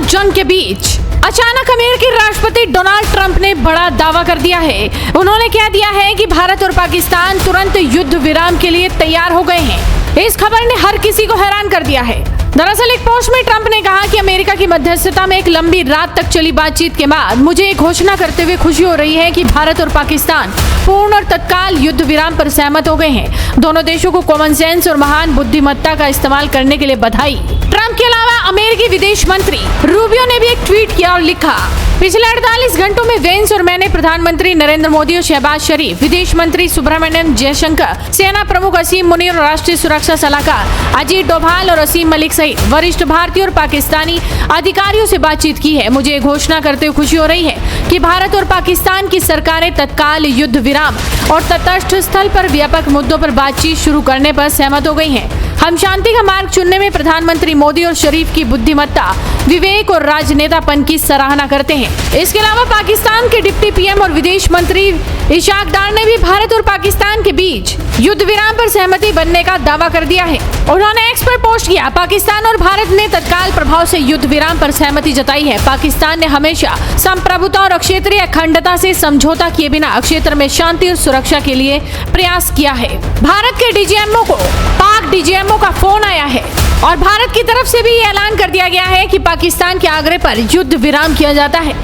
जंग के बीच अचानक अमेरिकी राष्ट्रपति डोनाल्ड ट्रंप ने बड़ा दावा कर दिया है। उन्होंने कह दिया है कि भारत और पाकिस्तान तुरंत युद्ध विराम के लिए तैयार हो गए हैं। इस खबर ने हर किसी को हैरान कर दिया है। दरअसल एक पोस्ट में ट्रंप ने कहा कि अमेरिका की मध्यस्थता में एक लंबी रात तक चली बातचीत के बाद मुझे एक घोषणा करते हुए खुशी हो रही है कि भारत और पाकिस्तान पूर्ण और तत्काल युद्ध विराम पर सहमत हो गए हैं। दोनों देशों को कॉमन सेंस और महान बुद्धिमत्ता का इस्तेमाल करने के लिए बधाई। ट्रंप के अलावा अमेरिकी विदेश मंत्री रूबियो ने भी एक ट्वीट किया और लिखा, पिछले 48 घंटों में वेंस और मैंने प्रधानमंत्री नरेंद्र मोदी और शहबाज शरीफ, विदेश मंत्री सुब्रमण्यम जयशंकर, सेना प्रमुख असीम मुनीर और राष्ट्रीय सुरक्षा सलाहकार अजीत डोभाल और असीम मलिक सहित वरिष्ठ भारतीय और पाकिस्तानी अधिकारियों से बातचीत की है। मुझे घोषणा करते हुए खुशी हो रही है कि भारत और पाकिस्तान की सरकारें तत्काल युद्ध विराम और तटस्थ स्थल पर व्यापक मुद्दों पर बातचीत शुरू करने पर सहमत हो गई हैं। हम शांति का मार्ग चुनने में प्रधानमंत्री मोदी और शरीफ की बुद्धिमत्ता, विवेक और राजनेतापन की सराहना करते हैं। इसके अलावा पाकिस्तान के डिप्टी पीएम और विदेश मंत्री इशाक डार ने भी भारत और पाकिस्तान के बीच युद्ध विराम पर सहमति बनने का दावा कर दिया है। उन्होंने एक्स पर पोस्ट किया, पाकिस्तान और भारत ने तत्काल प्रभाव से युद्ध विराम पर सहमति जताई है। पाकिस्तान ने हमेशा संप्रभुता और क्षेत्रीय अखंडता से समझौता किए बिना क्षेत्र में शांति और सुरक्षा के लिए प्रयास किया है। भारत के डीजीएमओ को पाक डीजीएमओ का फोन आया है और भारत की तरफ से भी ये ऐलान कर दिया गया है कि पाकिस्तान के आग्रह पर युद्ध विराम किया जाता है।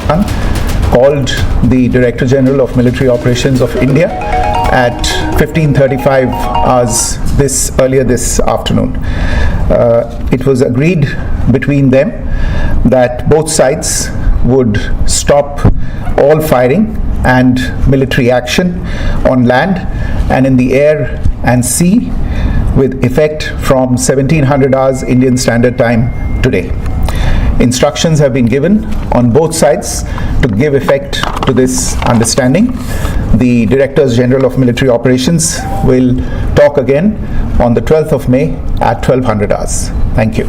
Called the Director General of Military Operations of India at 15:35 hours earlier this afternoon. It was agreed between them that both sides would stop all firing and military action on land and in the air and sea with effect from 1700 hours Indian Standard Time today. Instructions have been given on both sides to give effect to this understanding. The Directors General of Military Operations will talk again on the 12th of May at 1200 hours. Thank you.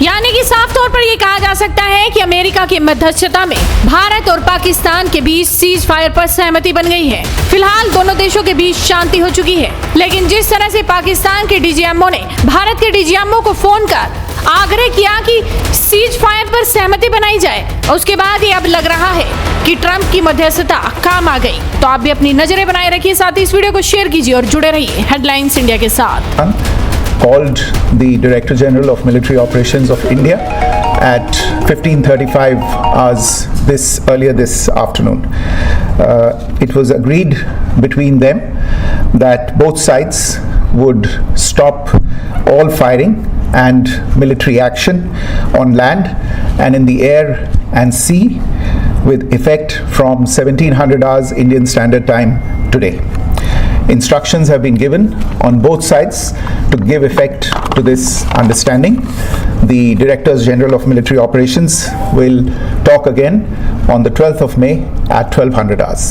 यानी कि साफ तौर पर यह कहा जा सकता है कि अमेरिका की मध्यस्थता में भारत और पाकिस्तान के बीच सीज फायर पर सहमति बन गई है। फिलहाल दोनों देशों के बीच शांति हो चुकी है, लेकिन जिस तरह से पाकिस्तान के डीजीएमओ ने भारत के डीजीएमओ को फोन कर आग्रह किया कि सीज फायर पर सहमति बनाई जाए, उसके बाद ये अब लग रहा है कि ट्रंप की मध्यस्थता काम आ गई। तो आप भी अपनी नजरें बनाए रखिए, साथ ही इस वीडियो को शेयर कीजिए और जुड़े रहिए हेडलाइंस इंडिया के साथ। Called the Director General of Military Operations of India at 15:35 hours earlier this afternoon. It was agreed between them that both sides would stop all firing and military action on land and in the air and sea with effect from 1700 hours Indian Standard Time today. Instructions have been given on both sides to give effect to this understanding. The Directors General of Military Operations will talk again on the 12th of May at 1200 hours.